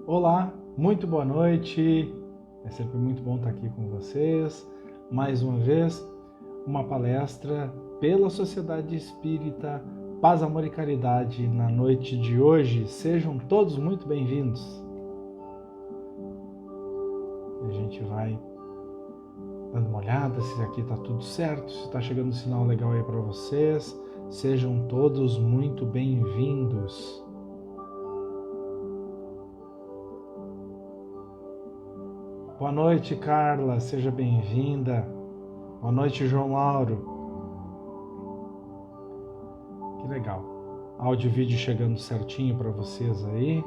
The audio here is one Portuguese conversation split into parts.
Olá, muito boa noite. É sempre muito bom estar aqui com vocês. Mais uma vez, uma palestra pela Sociedade Espírita Paz, Amor e Caridade na noite de hoje. Sejam todos muito bem-vindos. A gente vai dando uma olhada se aqui está tudo certo, se está chegando um sinal legal aí para vocês. Sejam todos muito bem-vindos. Boa noite, Carla, seja bem-vinda. Boa noite, João Lauro. Que legal. Áudio e vídeo chegando certinho para vocês aí.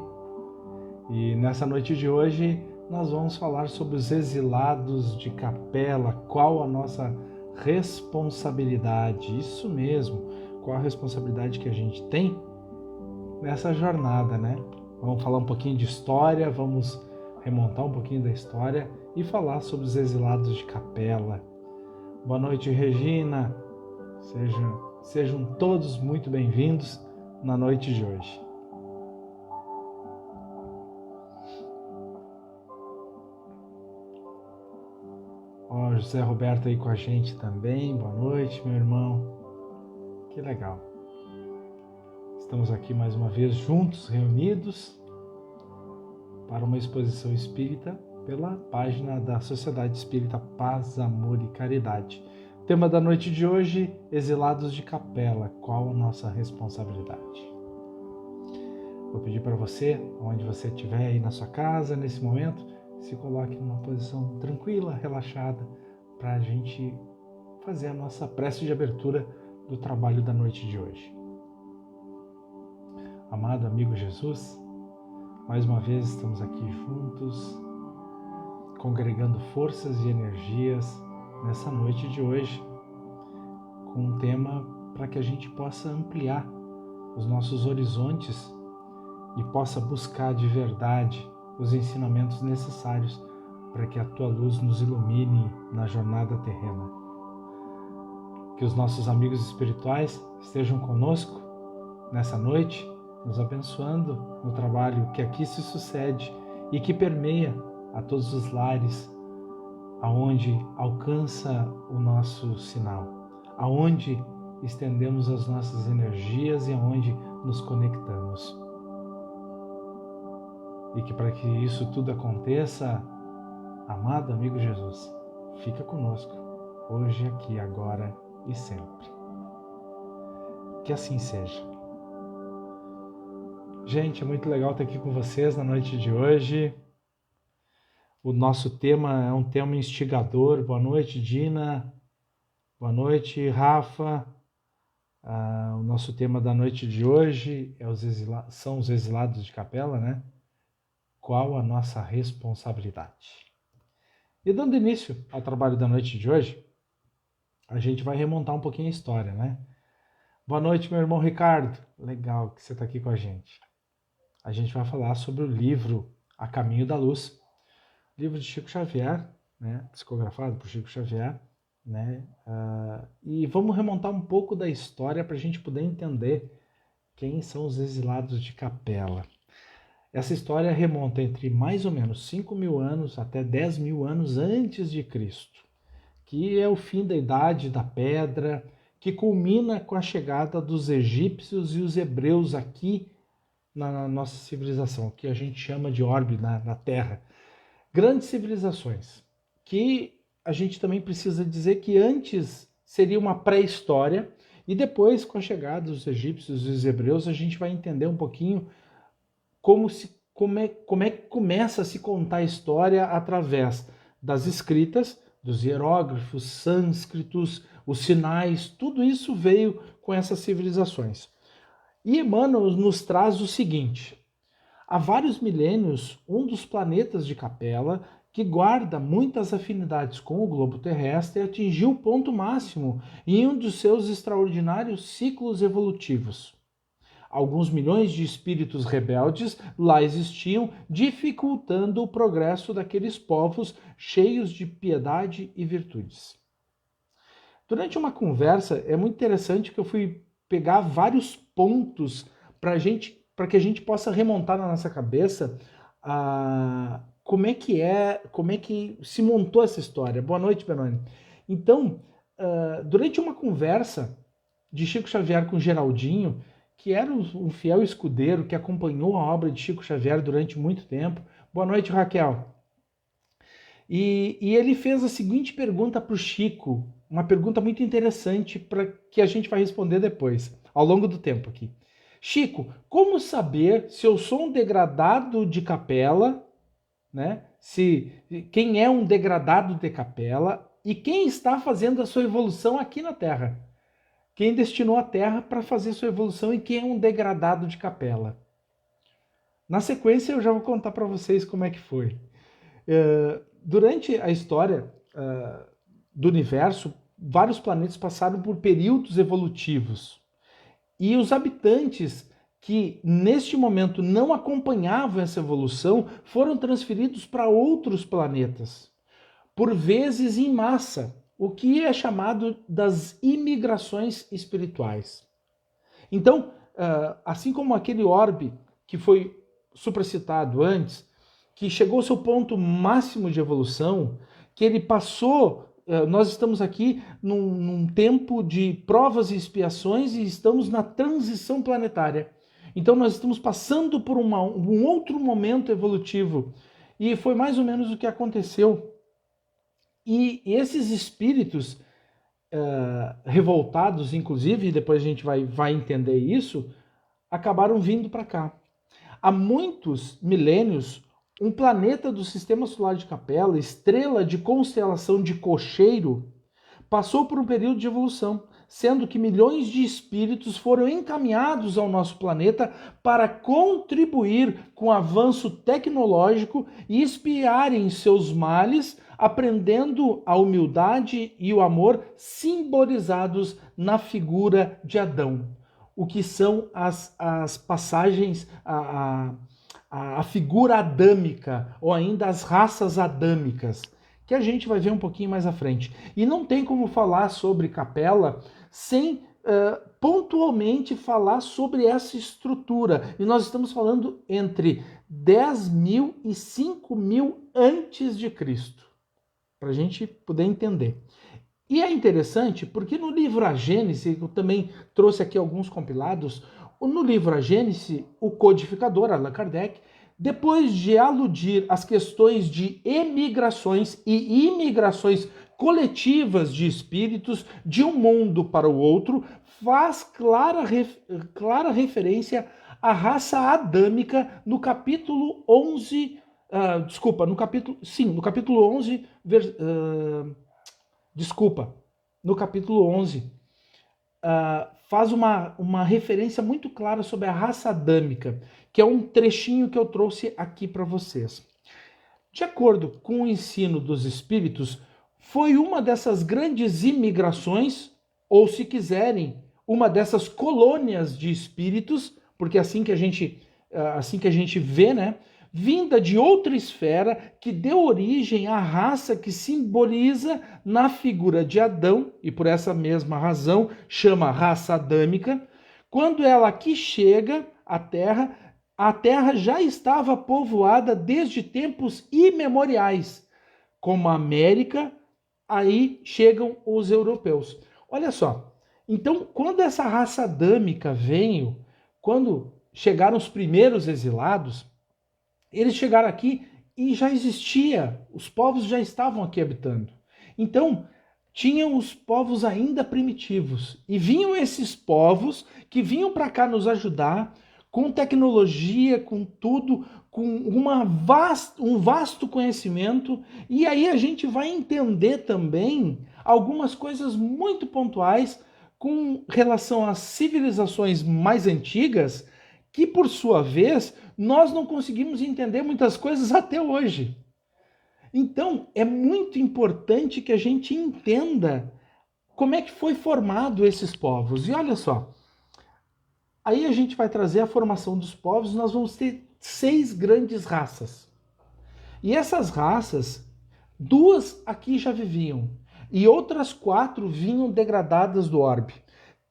E nessa noite de hoje nós vamos falar sobre os exilados de capela. Qual a nossa responsabilidade? Isso mesmo. Qual a responsabilidade que a gente tem nessa jornada, né? Vamos falar um pouquinho de história, vamos remontar um pouquinho da história e falar sobre os exilados de capela. Boa noite, Regina. Sejam todos muito bem-vindos na noite de hoje. Ó, José Roberto aí com a gente também. Boa noite, meu irmão. Que legal. Estamos aqui mais uma vez juntos, reunidos para uma exposição espírita pela página da Sociedade Espírita Paz, Amor e Caridade. Tema da noite de hoje, exilados de capela, qual a nossa responsabilidade? Vou pedir para você, onde você estiver aí na sua casa, nesse momento, se coloque numa posição tranquila, relaxada, para a gente fazer a nossa prece de abertura do trabalho da noite de hoje. Amado amigo Jesus, mais uma vez estamos aqui juntos, congregando forças e energias nessa noite de hoje, com um tema para que a gente possa ampliar os nossos horizontes e possa buscar de verdade os ensinamentos necessários para que a Tua luz nos ilumine na jornada terrena. Que os nossos amigos espirituais estejam conosco nessa noite, nos abençoando no trabalho que aqui se sucede e que permeia a todos os lares, aonde alcança o nosso sinal, aonde estendemos as nossas energias e aonde nos conectamos. E que para que isso tudo aconteça, amado amigo Jesus, fica conosco, hoje, aqui, agora e sempre. Que assim seja. Gente, é muito legal estar aqui com vocês na noite de hoje. O nosso tema é um tema instigador. Boa noite, Dina. Boa noite, Rafa. O nosso tema da noite de hoje são os exilados de capela, né? Qual a nossa responsabilidade? E dando início ao trabalho da noite de hoje, a gente vai remontar um pouquinho a história, né? Boa noite, meu irmão Ricardo. Legal que você está aqui com a gente. A gente vai falar sobre o livro A Caminho da Luz, livro de Chico Xavier, né, psicografado por Chico Xavier, né, e vamos remontar um pouco da história para a gente poder entender quem são os exilados de capela. Essa história remonta entre mais ou menos 5.000 anos até 10.000 anos antes de Cristo, que é o fim da Idade da Pedra, que culmina com a chegada dos egípcios e os hebreus aqui na nossa civilização, que a gente chama de orbe na Terra. Grandes civilizações, que a gente também precisa dizer que antes seria uma pré-história e depois, com a chegada dos egípcios e dos hebreus, a gente vai entender um pouquinho como é que começa a se contar a história através das escritas, dos hieróglifos, sânscritos, os sinais, tudo isso veio com essas civilizações. E Emmanuel nos traz o seguinte: há vários milênios, um dos planetas de Capela, que guarda muitas afinidades com o globo terrestre, atingiu o ponto máximo em um dos seus extraordinários ciclos evolutivos. Alguns milhões de espíritos rebeldes lá existiam, dificultando o progresso daqueles povos cheios de piedade e virtudes. Durante uma conversa, é muito interessante que eu fui pegar vários pontos para que a gente possa remontar na nossa cabeça como é que se montou essa história. Boa noite, Benoni. Então, durante uma conversa de Chico Xavier com Geraldinho, que era um fiel escudeiro que acompanhou a obra de Chico Xavier durante muito tempo. Boa noite, Raquel. E ele fez a seguinte pergunta para o Chico, uma pergunta muito interessante para que a gente vai responder depois, ao longo do tempo aqui. Chico, como saber se eu sou um degradado de capela, né? Quem é um degradado de capela e quem está fazendo a sua evolução aqui na Terra? Quem destinou a Terra para fazer sua evolução e quem é um degradado de capela? Na sequência eu já vou contar para vocês como é que foi. Durante a história do universo, vários planetas passaram por períodos evolutivos. E os habitantes que neste momento não acompanhavam essa evolução foram transferidos para outros planetas, por vezes em massa, o que é chamado das imigrações espirituais. Então, assim como aquele orbe que foi supracitado antes, que chegou ao seu ponto máximo de evolução, que ele passou. Nós estamos aqui num tempo de provas e expiações e estamos na transição planetária. Então nós estamos passando por um outro momento evolutivo. E foi mais ou menos o que aconteceu. E esses espíritos revoltados, inclusive, e depois a gente vai entender isso, acabaram vindo para cá. Há muitos milênios, um planeta do sistema solar de Capela, estrela de constelação de Cocheiro, passou por um período de evolução, sendo que milhões de espíritos foram encaminhados ao nosso planeta para contribuir com o avanço tecnológico e expiarem seus males, aprendendo a humildade e o amor simbolizados na figura de Adão. O que são as passagens, a figura adâmica, ou ainda as raças adâmicas, que a gente vai ver um pouquinho mais à frente. E não tem como falar sobre Capela sem pontualmente falar sobre essa estrutura. E nós estamos falando entre 10.000 e 5.000 antes de Cristo, para a gente poder entender. E é interessante porque no livro A Gênese, eu também trouxe aqui alguns compilados, no livro A Gênese, o codificador, Allan Kardec, depois de aludir às questões de emigrações e imigrações coletivas de espíritos de um mundo para o outro, faz clara referência à raça adâmica no capítulo 11, no capítulo 11, no capítulo 11, faz uma referência muito clara sobre a raça adâmica, que é um trechinho que eu trouxe aqui para vocês. De acordo com o ensino dos espíritos, foi uma dessas grandes imigrações, ou se quiserem, uma dessas colônias de espíritos, porque é assim que a gente vê, né? Vinda de outra esfera que deu origem à raça que simboliza na figura de Adão, e por essa mesma razão chama raça adâmica. Quando ela aqui chega à Terra, a Terra já estava povoada desde tempos imemoriais, como a América, aí chegam os europeus. Olha só, então quando essa raça adâmica veio, quando chegaram os primeiros exilados, eles chegaram aqui e já existia, os povos já estavam aqui habitando. Então, tinham os povos ainda primitivos. E vinham esses povos que vinham para cá nos ajudar com tecnologia, com tudo, com um vasto conhecimento. E aí a gente vai entender também algumas coisas muito pontuais com relação às civilizações mais antigas, que por sua vez nós não conseguimos entender muitas coisas até hoje. Então é muito importante que a gente entenda como é que foi formado esses povos. E olha só, aí a gente vai trazer a formação dos povos, nós vamos ter 6 grandes raças. E essas raças, 2 aqui já viviam, e outras 4 vinham degradadas do orbe.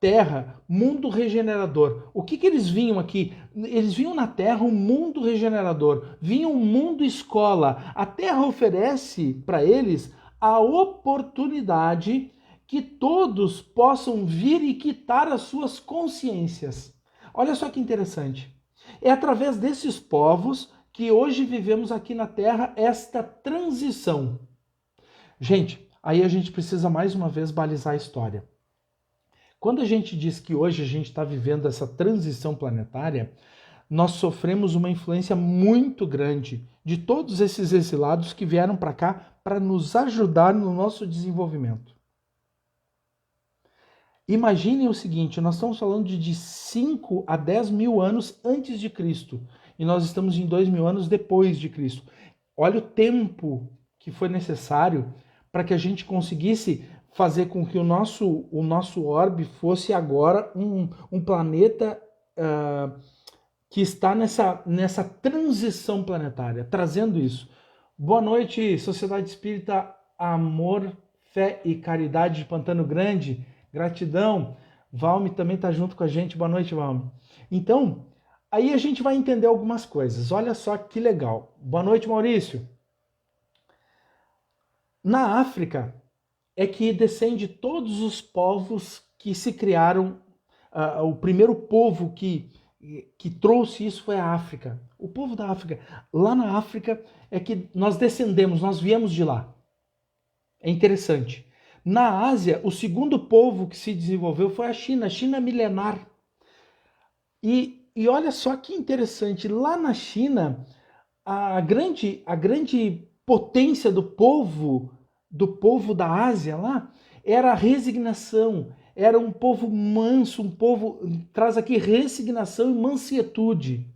terra, mundo regenerador. O que eles vinham aqui? Eles vinham na terra um mundo regenerador, vinham um mundo escola. A terra oferece para eles a oportunidade que todos possam vir e quitar as suas consciências. Olha só que interessante. É através desses povos que hoje vivemos aqui na Terra esta transição. Gente, aí a gente precisa mais uma vez balizar a história. Quando a gente diz que hoje a gente está vivendo essa transição planetária, nós sofremos uma influência muito grande de todos esses exilados que vieram para cá para nos ajudar no nosso desenvolvimento. Imaginem o seguinte, nós estamos falando de 5 a 10 mil anos antes de Cristo e nós estamos em 2.000 anos depois de Cristo. Olha o tempo que foi necessário para que a gente conseguisse fazer com que o nosso orbe fosse agora um planeta que está nessa transição planetária, trazendo isso. Boa noite, Sociedade Espírita Amor, Fé e Caridade de Pantano Grande. Gratidão. Valme também está junto com a gente. Boa noite, Valme. Então, aí a gente vai entender algumas coisas. Olha só que legal. Boa noite, Maurício. Na África é que descende todos os povos que se criaram. O primeiro povo que trouxe isso foi a África. O povo da África. Lá na África é que nós descendemos, nós viemos de lá. É interessante. Na Ásia, o segundo povo que se desenvolveu foi a China milenar. E olha só que interessante, lá na China, a grande potência do povo da Ásia lá era a resignação, era um povo manso, um povo traz aqui resignação e mansietude.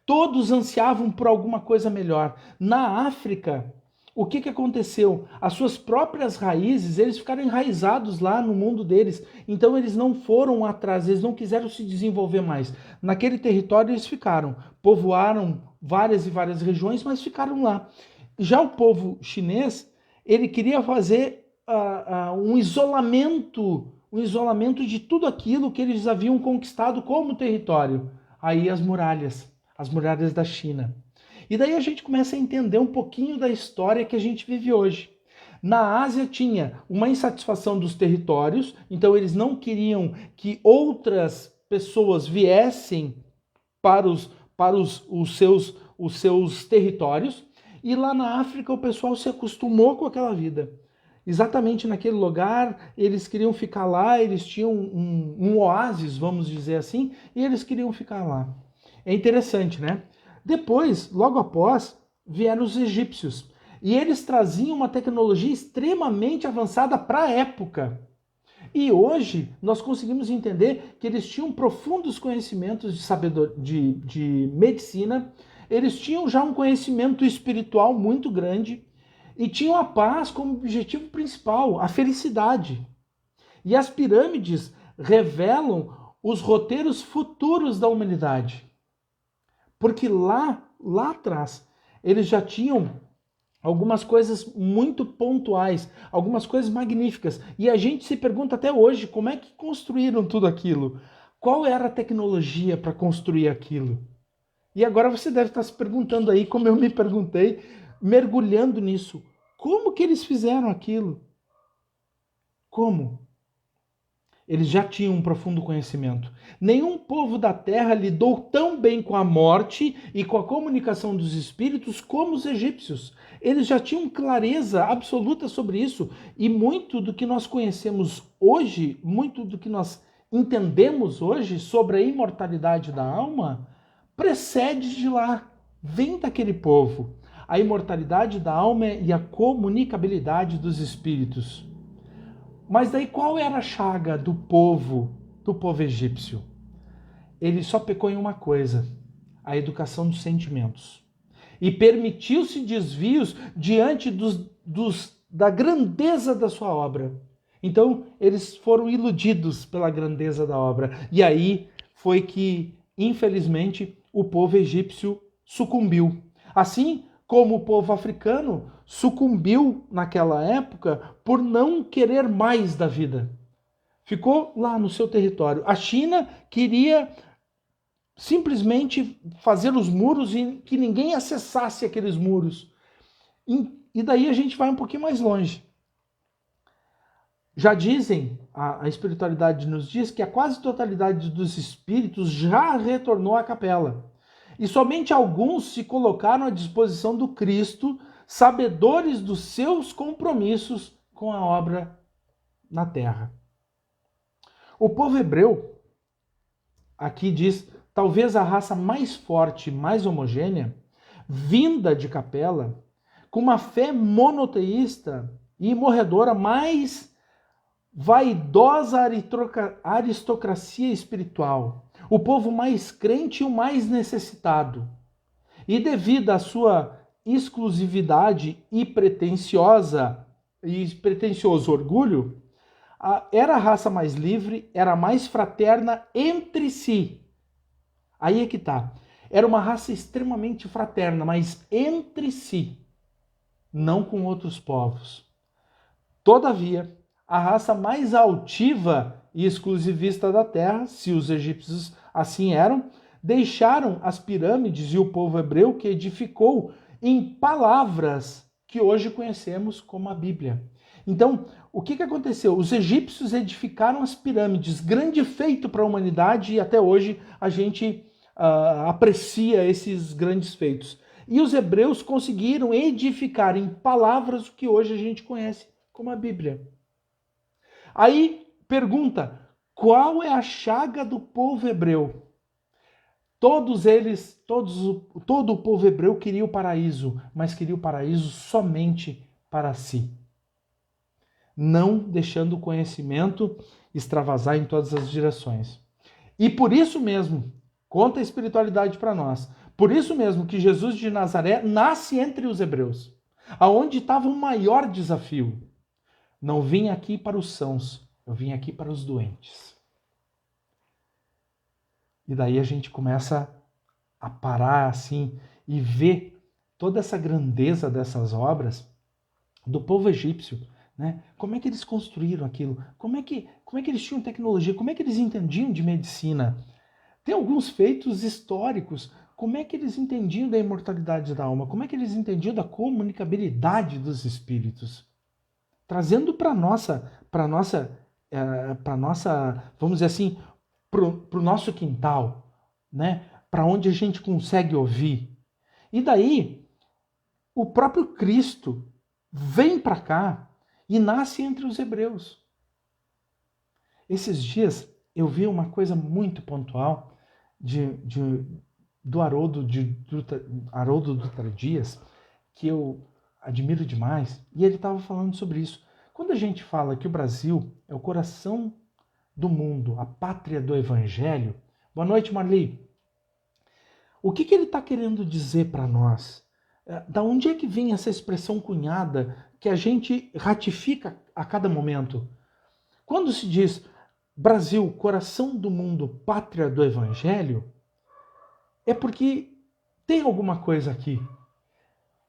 Todos ansiavam por alguma coisa melhor. Na África, o que aconteceu? As suas próprias raízes, eles ficaram enraizados lá no mundo deles. Então eles não foram atrás, eles não quiseram se desenvolver mais. Naquele território eles ficaram, povoaram várias e várias regiões, mas ficaram lá. Já o povo chinês, ele queria fazer um isolamento de tudo aquilo que eles haviam conquistado como território. Aí as muralhas da China. E daí a gente começa a entender um pouquinho da história que a gente vive hoje. Na Ásia tinha uma insatisfação dos territórios, então eles não queriam que outras pessoas viessem para os seus territórios. E lá na África o pessoal se acostumou com aquela vida. Exatamente naquele lugar, eles queriam ficar lá, eles tinham um oásis, vamos dizer assim, e eles queriam ficar lá. É interessante, né? Depois, logo após, vieram os egípcios. E eles traziam uma tecnologia extremamente avançada para a época. E hoje nós conseguimos entender que eles tinham profundos conhecimentos de sabedoria, de medicina, eles tinham já um conhecimento espiritual muito grande e tinham a paz como objetivo principal, a felicidade. E as pirâmides revelam os roteiros futuros da humanidade. Porque lá atrás, eles já tinham algumas coisas muito pontuais, algumas coisas magníficas. E a gente se pergunta até hoje, como é que construíram tudo aquilo? Qual era a tecnologia para construir aquilo? E agora você deve estar se perguntando aí, como eu me perguntei, mergulhando nisso. Como que eles fizeram aquilo? Como? Eles já tinham um profundo conhecimento. Nenhum povo da Terra lidou tão bem com a morte e com a comunicação dos espíritos como os egípcios. Eles já tinham clareza absoluta sobre isso. E muito do que nós conhecemos hoje, muito do que nós entendemos hoje sobre a imortalidade da alma, precede de lá, vem daquele povo. A imortalidade da alma e a comunicabilidade dos espíritos. Mas daí qual era a chaga do povo egípcio? Ele só pecou em uma coisa, a educação dos sentimentos. E permitiu-se desvios diante da grandeza da sua obra. Então, eles foram iludidos pela grandeza da obra. E aí foi que, infelizmente, o povo egípcio sucumbiu. Assim como o povo africano sucumbiu naquela época por não querer mais da vida. ficou lá no seu território. A China queria simplesmente fazer os muros e que ninguém acessasse aqueles muros. E daí a gente vai um pouquinho mais longe. Já dizem, a espiritualidade nos diz que a quase totalidade dos espíritos já retornou à capela. E somente alguns se colocaram à disposição do Cristo, sabedores dos seus compromissos com a obra na terra. O povo hebreu, aqui diz, talvez a raça mais forte, mais homogênea, vinda de capela, com uma fé monoteísta e morredora, mais vaidosa aristocracia espiritual, o povo mais crente e o mais necessitado. E devido à sua exclusividade e pretensioso orgulho, era a raça mais livre, era mais fraterna entre si. Aí é que tá. Era uma raça extremamente fraterna, mas entre si, não com outros povos. Todavia, a raça mais altiva e exclusivista da terra, se os egípcios assim eram, deixaram as pirâmides e o povo hebreu que edificou em palavras que hoje conhecemos como a Bíblia. Então, o que aconteceu? Os egípcios edificaram as pirâmides, grande feito para a humanidade, e até hoje a gente aprecia esses grandes feitos. E os hebreus conseguiram edificar em palavras o que hoje a gente conhece como a Bíblia. Aí pergunta, qual é a chaga do povo hebreu? Todo o povo hebreu queria o paraíso, mas queria o paraíso somente para si, não deixando o conhecimento extravasar em todas as direções. E por isso mesmo, conta a espiritualidade para nós, por isso mesmo que Jesus de Nazaré nasce entre os hebreus, aonde estava o maior desafio. Não vim aqui para os sãos, eu vim aqui para os doentes. E daí a gente começa a parar assim e ver toda essa grandeza dessas obras do povo egípcio, né? Como é que eles construíram aquilo? Como é que eles tinham tecnologia? Como é que eles entendiam de medicina? Tem alguns feitos históricos. Como é que eles entendiam da imortalidade da alma? Como é que eles entendiam da comunicabilidade dos espíritos? Trazendo para nossa, vamos dizer assim, para o nosso quintal, né? Para onde a gente consegue ouvir. E daí, o próprio Cristo vem para cá e nasce entre os hebreus. Esses dias eu vi uma coisa muito pontual do Haroldo Dutra Dias, que eu admiro demais, e ele estava falando sobre isso. Quando a gente fala que o Brasil é o coração do mundo, a pátria do Evangelho... Boa noite, Marli. O que ele está querendo dizer para nós? Da onde é que vem essa expressão cunhada que a gente ratifica a cada momento? Quando se diz Brasil, coração do mundo, pátria do Evangelho, é porque tem alguma coisa aqui.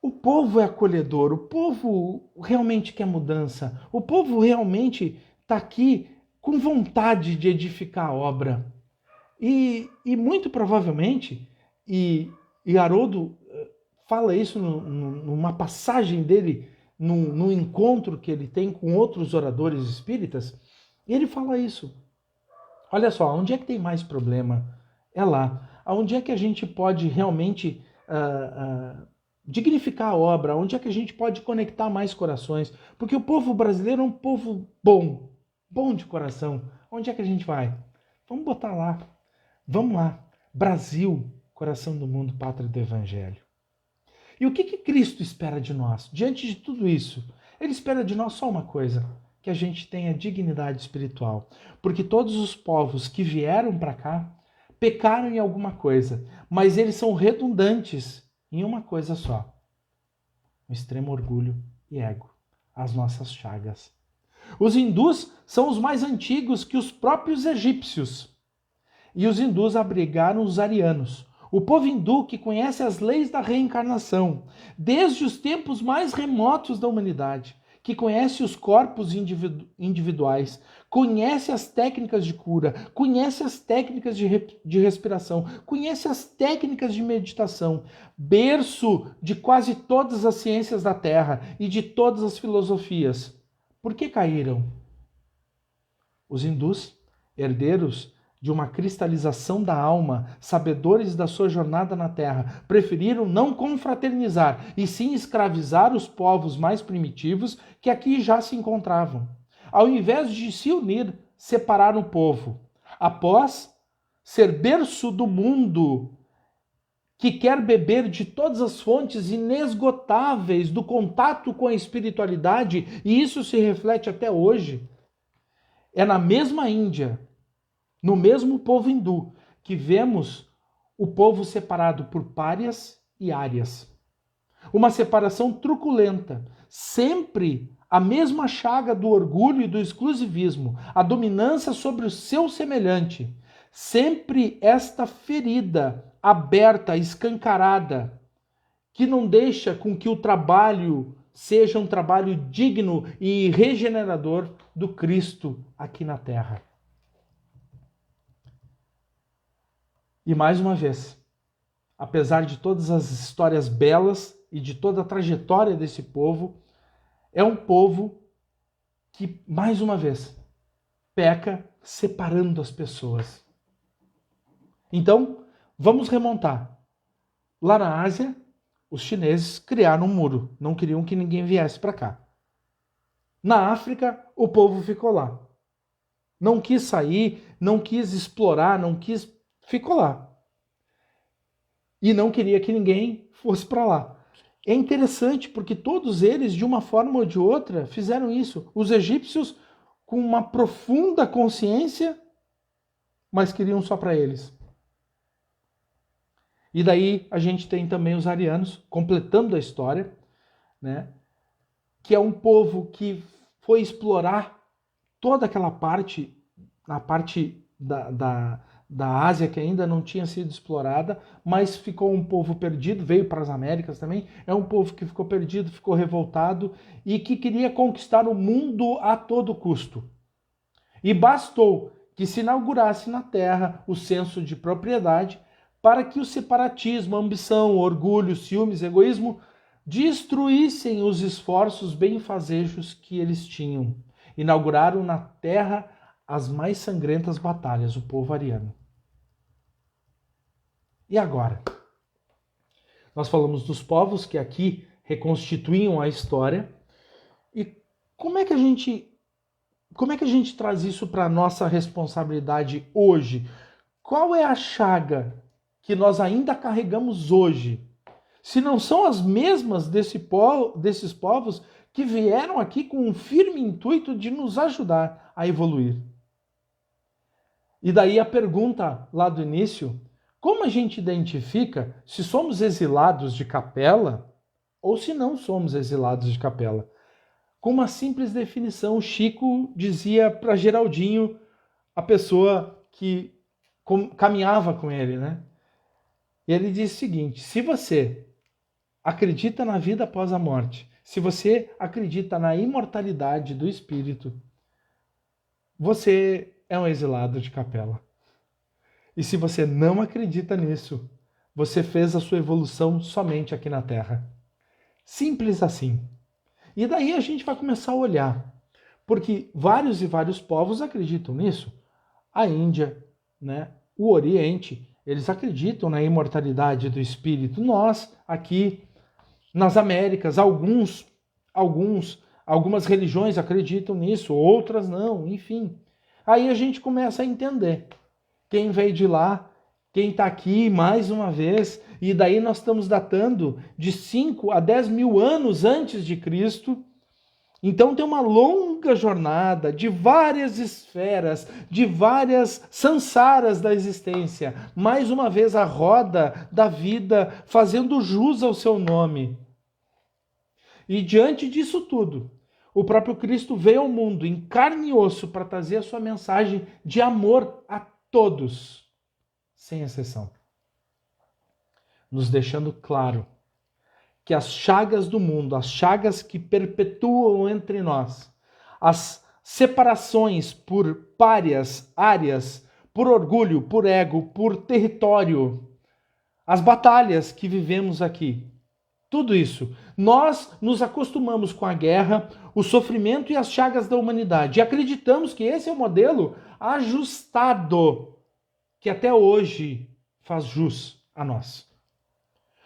O povo é acolhedor, o povo realmente quer mudança, o povo realmente está aqui com vontade de edificar a obra. E muito provavelmente, e Haroldo fala isso numa passagem dele, num encontro que ele tem com outros oradores espíritas, e ele fala isso. Olha só, onde é que tem mais problema? É lá. Onde é que a gente pode realmente dignificar a obra? Onde é que a gente pode conectar mais corações? Porque o povo brasileiro é um povo bom de coração. Onde é que a gente vai? Vamos botar lá. Vamos lá. Brasil, coração do mundo, pátria do Evangelho. E o que Cristo espera de nós? Diante de tudo isso, Ele espera de nós só uma coisa, que a gente tenha dignidade espiritual. Porque todos os povos que vieram para cá pecaram em alguma coisa, mas eles são redundantes em uma coisa só: o extremo orgulho e ego, as nossas chagas. Os hindus são os mais antigos que os próprios egípcios. E os hindus abrigaram os arianos. O povo hindu que conhece as leis da reencarnação, desde os tempos mais remotos da humanidade, que conhece os corpos individuais, conhece as técnicas de cura, conhece as técnicas de respiração, conhece as técnicas de meditação, berço de quase todas as ciências da Terra e de todas as filosofias. Por que caíram? Os hindus, herdeiros de uma cristalização da alma, sabedores da sua jornada na Terra, preferiram não confraternizar e sim escravizar os povos mais primitivos que aqui já se encontravam. Ao invés de se unir, separaram o povo. Após ser berço do mundo, que quer beber de todas as fontes inesgotáveis do contato com a espiritualidade, e isso se reflete até hoje, é na mesma Índia, no mesmo povo hindu, que vemos o povo separado por párias e árias. Uma separação truculenta, sempre a mesma chaga do orgulho e do exclusivismo, a dominância sobre o seu semelhante, sempre esta ferida aberta, escancarada, que não deixa com que o trabalho seja um trabalho digno e regenerador do Cristo aqui na Terra. E mais uma vez, apesar de todas as histórias belas e de toda a trajetória desse povo, é um povo que, mais uma vez, peca separando as pessoas. Então, vamos remontar. Lá na Ásia, os chineses criaram um muro, não queriam que ninguém viesse para cá. Na África, o povo ficou lá. Não quis sair, não quis explorar, ficou lá. E não queria que ninguém fosse para lá. É interessante porque todos eles, de uma forma ou de outra, fizeram isso. Os egípcios com uma profunda consciência, mas queriam só para eles. E daí a gente tem também os arianos, completando a história, né? Que é um povo que foi explorar toda aquela parte, a parte da Ásia que ainda não tinha sido explorada, mas ficou um povo perdido, veio para as Américas também, é um povo que ficou perdido, ficou revoltado e que queria conquistar o mundo a todo custo. E bastou que se inaugurasse na Terra o senso de propriedade para que o separatismo, a ambição, o orgulho, ciúmes, egoísmo destruíssem os esforços benfazejos que eles tinham. Inauguraram na Terra as mais sangrentas batalhas, o povo ariano. E agora? Nós falamos dos povos que aqui reconstituíam a história. E como é que a gente traz isso para a nossa responsabilidade hoje? Qual é a chaga que nós ainda carregamos hoje? Se não são as mesmas desses povos que vieram aqui com um firme intuito de nos ajudar a evoluir. E daí a pergunta lá do início, como a gente identifica se somos exilados de capela ou se não somos exilados de capela? Com uma simples definição, o Chico dizia para Geraldinho, a pessoa que caminhava com ele, né? E ele disse o seguinte: se você acredita na vida após a morte, se você acredita na imortalidade do espírito, você é um exilado de capela. E se você não acredita nisso, você fez a sua evolução somente aqui na Terra. Simples assim. E daí a gente vai começar a olhar, porque vários e vários povos acreditam nisso. A Índia, né? O Oriente, eles acreditam na imortalidade do espírito. Nós, aqui nas Américas, algumas religiões acreditam nisso, outras não, enfim. Aí a gente começa a entender quem veio de lá, quem está aqui mais uma vez, e daí nós estamos datando de 5 a 10 mil anos antes de Cristo. Então tem uma longa jornada de várias esferas, de várias sansaras da existência. Mais uma vez a roda da vida fazendo jus ao seu nome. E diante disso tudo, o próprio Cristo veio ao mundo em carne e osso para trazer a sua mensagem de amor a todos, sem exceção. Nos deixando claro que as chagas do mundo, as chagas que perpetuam entre nós, as separações por párias, áreas, por orgulho, por ego, por território, as batalhas que vivemos aqui, tudo isso, nós nos acostumamos com a guerra, o sofrimento e as chagas da humanidade e acreditamos que esse é o modelo ajustado que até hoje faz jus a nós.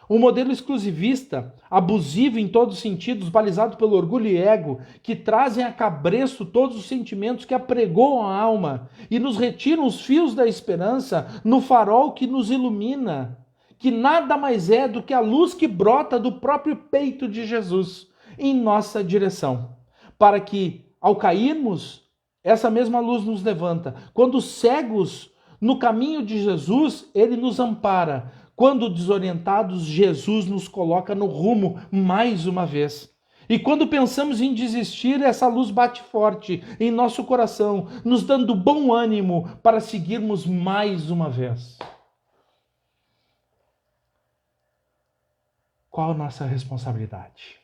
Um modelo exclusivista, abusivo em todos os sentidos, balizado pelo orgulho e ego, que trazem a cabresto todos os sentimentos que apregoam a alma e nos retiram os fios da esperança no farol que nos ilumina, que nada mais é do que a luz que brota do próprio peito de Jesus em nossa direção, para que, ao cairmos, essa mesma luz nos levanta. Quando cegos no caminho de Jesus, ele nos ampara. Quando desorientados, Jesus nos coloca no rumo mais uma vez. E quando pensamos em desistir, essa luz bate forte em nosso coração, nos dando bom ânimo para seguirmos mais uma vez. Qual a nossa responsabilidade?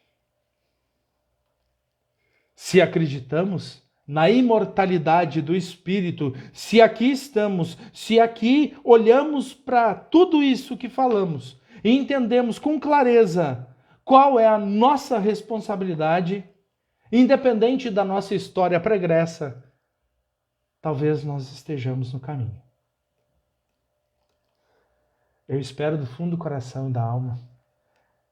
Se acreditamos na imortalidade do Espírito, se aqui estamos, se aqui olhamos para tudo isso que falamos e entendemos com clareza qual é a nossa responsabilidade, independente da nossa história pregressa, talvez nós estejamos no caminho. Eu espero do fundo do coração e da alma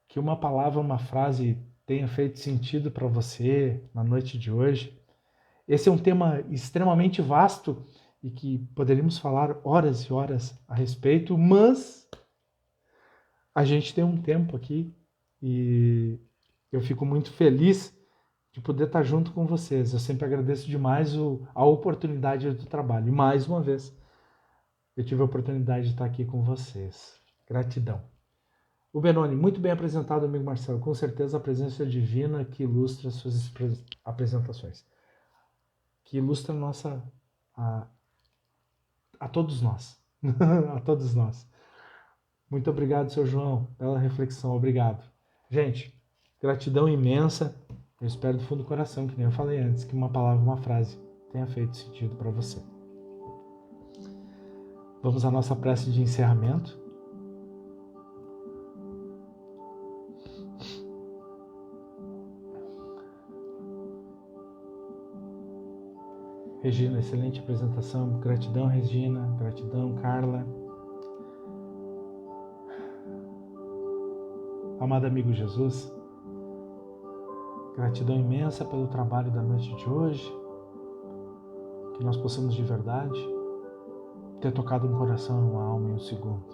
que uma palavra, uma frase tenha feito sentido para você na noite de hoje. Esse é um tema extremamente vasto e que poderíamos falar horas e horas a respeito, mas a gente tem um tempo aqui e eu fico muito feliz de poder estar junto com vocês. Eu sempre agradeço demais a oportunidade do trabalho. E mais uma vez, eu tive a oportunidade de estar aqui com vocês. Gratidão. O Benoni, muito bem apresentado, amigo Marcelo. Com certeza a presença divina que ilustra suas apresentações. Que ilustra a todos nós. A todos nós. Muito obrigado, seu João, pela reflexão. Obrigado. Gente, gratidão imensa. Eu espero do fundo do coração, que nem eu falei antes, que uma palavra, uma frase tenha feito sentido para você. Vamos à nossa prece de encerramento. Regina, excelente apresentação. Gratidão, Regina. Gratidão, Carla. Amado amigo Jesus, gratidão imensa pelo trabalho da noite de hoje. Que nós possamos de verdade ter tocado um coração e uma alma em um segundo.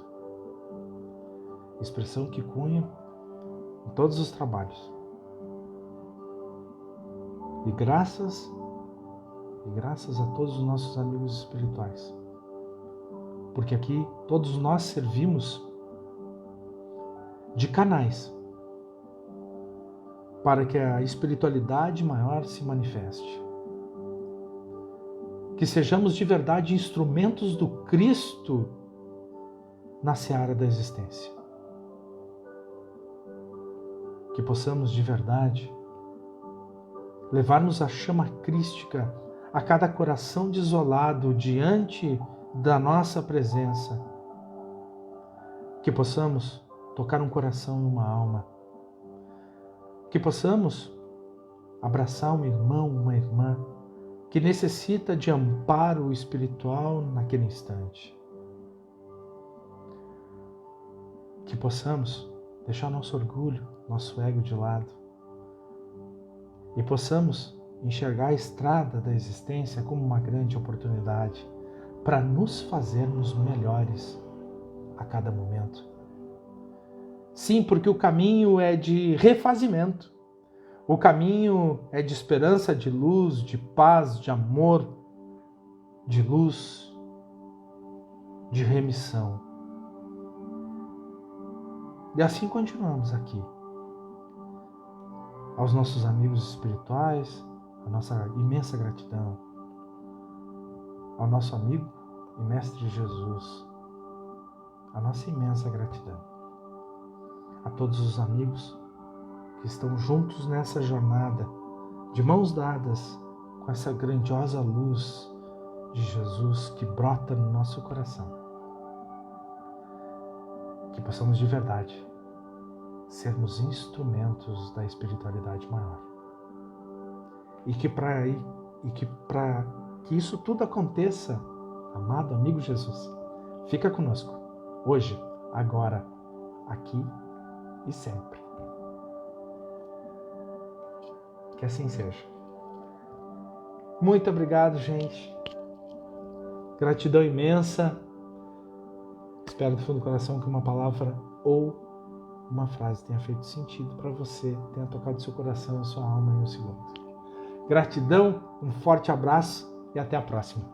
Expressão que cunha em todos os trabalhos. E graças a todos os nossos amigos espirituais. Porque aqui todos nós servimos de canais para que a espiritualidade maior se manifeste. Que sejamos de verdade instrumentos do Cristo na seara da existência. Que possamos de verdade levarmos a chama crística a cada coração desolado diante da nossa presença. Que possamos tocar um coração e uma alma. Que possamos abraçar um irmão, uma irmã que necessita de amparo espiritual naquele instante. Que possamos deixar nosso orgulho, nosso ego de lado e possamos enxergar a estrada da existência como uma grande oportunidade para nos fazermos melhores a cada momento. Sim, porque o caminho é de refazimento. O caminho é de esperança, de luz, de paz, de amor, de luz, de remissão. E assim continuamos aqui. Aos nossos amigos espirituais, a nossa imensa gratidão. Ao nosso amigo e Mestre Jesus, a nossa imensa gratidão. A todos os amigos que estão juntos nessa jornada, de mãos dadas com essa grandiosa luz de Jesus que brota no nosso coração. Que possamos de verdade sermos instrumentos da espiritualidade maior. E que para que isso tudo aconteça, amado amigo Jesus, fica conosco, hoje, agora, aqui e sempre. Que assim seja. Muito obrigado, gente. Gratidão imensa. Espero do fundo do coração que uma palavra ou uma frase tenha feito sentido para você, tenha tocado seu coração e sua alma em um segundo. Gratidão, um forte abraço e até a próxima.